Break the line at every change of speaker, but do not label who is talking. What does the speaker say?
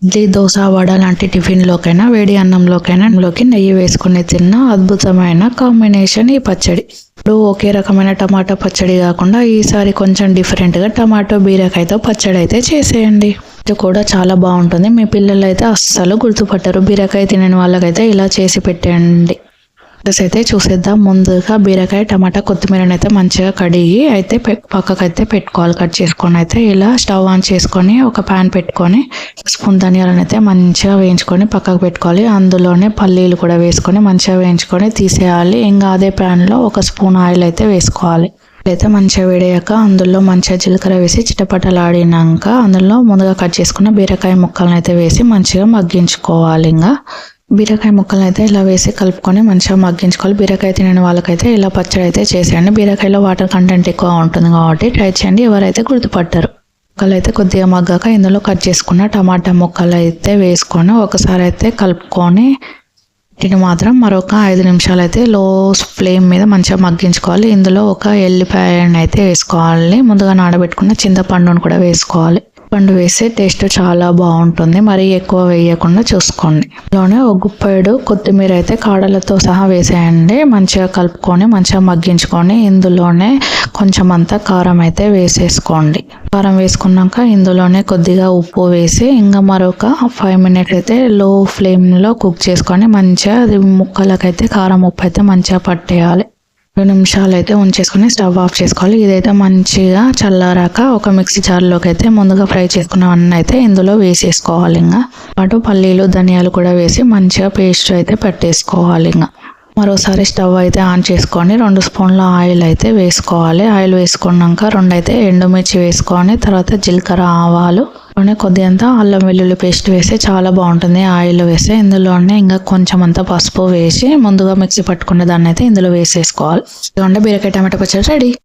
ఇడ్లీ, దోశ, వడ లాంటి టిఫిన్లోకైనా, వేడి అన్నంలోకైనా లోకి నెయ్యి వేసుకుని తిన్న అద్భుతమైన కాంబినేషన్ ఈ పచ్చడి. ఇప్పుడు ఒకే రకమైన టమాటా పచ్చడి కాకుండా ఈసారి కొంచెం డిఫరెంట్గా టమాటో బీరకాయతో పచ్చడి అయితే చేసేయండి. ఇది కూడా చాలా బాగుంటుంది. మీ పిల్లలు అయితే అస్సలు గుర్తుపట్టరు. బీరకాయ తినని వాళ్ళకైతే ఇలా చేసి పెట్టండి. అయితే చూసేద్దాం. ముందుగా బీరకాయ, టమాటా, కొత్తిమీరని అయితే మంచిగా కడిగి అయితే పక్కకైతే పెట్టుకోవాలి. కట్ చేసుకొని అయితే ఇలా స్టవ్ ఆన్ చేసుకొని ఒక ప్యాన్ పెట్టుకొని స్పూన్ ధనియాలను అయితే మంచిగా వేయించుకొని పక్కకు పెట్టుకోవాలి. అందులోనే పల్లీలు కూడా వేసుకొని మంచిగా వేయించుకొని తీసేయాలి. ఇంకా అదే ప్యాన్లో ఒక స్పూన్ ఆయిల్ అయితే వేసుకోవాలి. అయితే మంచిగా వేడయ్యాక అందులో మంచిగా జీలకర్ర వేసి చిటపటలాడినాక అందులో ముందుగా కట్ చేసుకున్న బీరకాయ ముక్కలను అయితే వేసి మంచిగా మగ్గించుకోవాలి. ఇంకా బీరకాయ ముక్కలు అయితే ఇలా వేసి కలుపుకొని మంచిగా మగ్గించుకోవాలి. బీరకాయ తినని వాళ్ళకైతే ఇలా పచ్చడి అయితే చేసేయండి. బీరకాయలో వాటర్ కంటెంట్ ఎక్కువ ఉంటుంది కాబట్టి ట్రై చేయండి. ఎవరైతే గుర్తుపట్టారు. ముక్కలు అయితే కొద్దిగా మగ్గాక ఇందులో కట్ చేసుకున్న టమాటా ముక్కలు అయితే వేసుకొని ఒకసారి అయితే కలుపుకొని వీటిని మాత్రం మరొక 5 నిమిషాలు అయితే లో ఫ్లేమ్ మీద మంచిగా మగ్గించుకోవాలి. ఇందులో ఒక ఎల్లిపాయను అయితే వేసుకోవాలి. ముందుగా నానబెట్టుకున్న చింతపండును కూడా వేసుకోవాలి. పండు వేస్తే టేస్ట్ చాలా బాగుంటుంది. మరీ ఎక్కువ వేయకుండా చూసుకోండి. ఇందులోనే ఒక గుప్పెడు కొత్తిమీర అయితే కాడలతో సహా వేసేయండి. మంచిగా కలుపుకొని మంచిగా మగ్గించుకొని ఇందులోనే కొంచెం అంతా కారం అయితే వేసేసుకోండి. కారం వేసుకున్నాక ఇందులోనే కొద్దిగా ఉప్పు వేసి ఇంకా మరొక 5 మినిట్స్ అయితే లో ఫ్లేమ్లో కుక్ చేసుకొని మంచిగా ముక్కలకైతే కారం, ఉప్పు అయితే మంచిగా పట్టేయాలి. 2 నిమిషాలు అయితే ఉంచేసుకొని స్టవ్ ఆఫ్ చేసుకోవాలి. ఇదైతే మంచిగా చల్లారాక ఒక మిక్సీ జార్లోకి అయితే ముందుగా ఫ్రై చేసుకున్నవన్నీ అయితే ఇందులో వేసేసుకోవాలి. ఇంకా పాటు పల్లీలు, ధనియాలు కూడా వేసి మంచిగా పేస్ట్ అయితే పెట్టేసుకోవాలి. ఇంకా మరోసారి స్టవ్ అయితే ఆన్ చేసుకొని 2 స్పూన్ల ఆయిల్ అయితే వేసుకోవాలి. ఆయిల్ వేసుకున్నాక 2 అయితే ఎండుమిర్చి వేసుకొని తర్వాత జీలకర్ర, ఆవాలు, కొద్దిగంత అల్లం వెల్లుల్లి పేస్ట్ వేసి చాలా బాగుంటుంది. ఆయిల్ వేసి ఇందులోనే ఇంకా కొంచెం అంతా పసుపు వేసి ముందుగా మిక్సీ పట్టుకునే దాన్ని అయితే ఇందులో వేసేసుకోవాలి. ఇదిగోండి బీరకాయ టమాటా పచ్చడి రెడీ.